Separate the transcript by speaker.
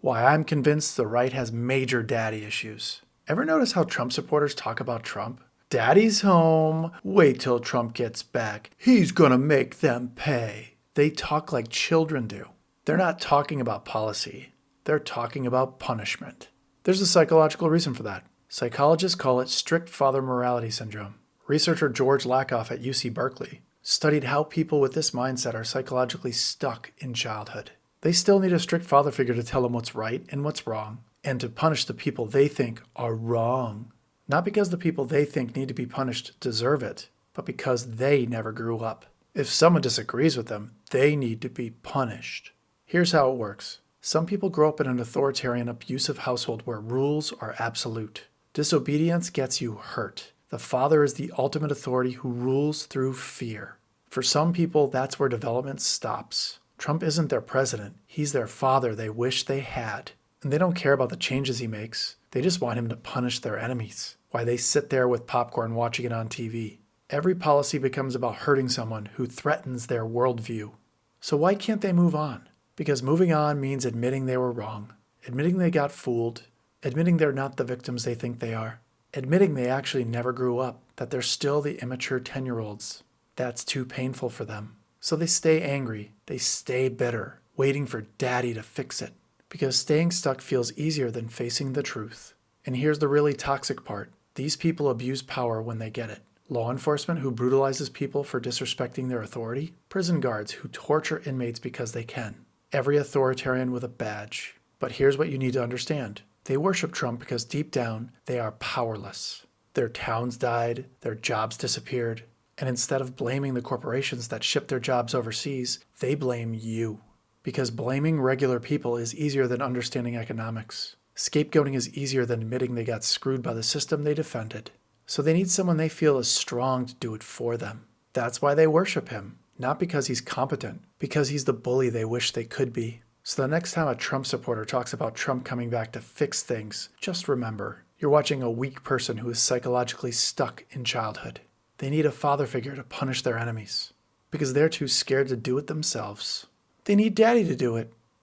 Speaker 1: Why I'm convinced the right has major daddy issues. Ever notice how Trump supporters talk about Trump? Daddy's home. Wait till Trump gets back. He's gonna make them pay. They talk like children do. They're not talking about policy. They're talking about punishment. There's a psychological reason for that. Psychologists call it strict father morality syndrome. Researcher George Lakoff at UC Berkeley studied how people with this mindset are psychologically stuck in childhood. They still need a strict father figure to tell them what's right and what's wrong, and to punish the people they think are wrong. Not because the people they think need to be punished deserve it, but because they never grew up. If someone disagrees with them, they need to be punished. Here's how it works. Some people grow up in an authoritarian, abusive household where rules are absolute. Disobedience gets you hurt. The father is the ultimate authority who rules through fear. For some people, that's where development stops. Trump isn't their president. He's their father they wish they had. And they don't care about the changes he makes. They just want him to punish their enemies. Why they sit there with popcorn watching it on TV. Every policy becomes about hurting someone who threatens their worldview. So why can't they move on? Because moving on means admitting they were wrong. Admitting they got fooled. Admitting they're not the victims they think they are. Admitting they actually never grew up. That they're still the immature 10-year-olds. That's too painful for them. So they stay angry. They stay bitter. Waiting for daddy to fix it. Because staying stuck feels easier than facing the truth. And here's the really toxic part. These people abuse power when they get it. Law enforcement who brutalizes people for disrespecting their authority. Prison guards who torture inmates because they can. Every authoritarian with a badge. But here's what you need to understand. They worship Trump because deep down, they are powerless. Their towns died, their jobs disappeared, and instead of blaming the corporations that ship their jobs overseas, they blame you. Because blaming regular people is easier than understanding economics. Scapegoating is easier than admitting they got screwed by the system they defended. So they need someone they feel is strong to do it for them. That's why they worship him. Not because he's competent, because he's the bully they wish they could be. So the next time a Trump supporter talks about Trump coming back to fix things, just remember, you're watching a weak person who is psychologically stuck in childhood. They need a father figure to punish their enemies, because they're too scared to do it themselves. They need daddy to do it.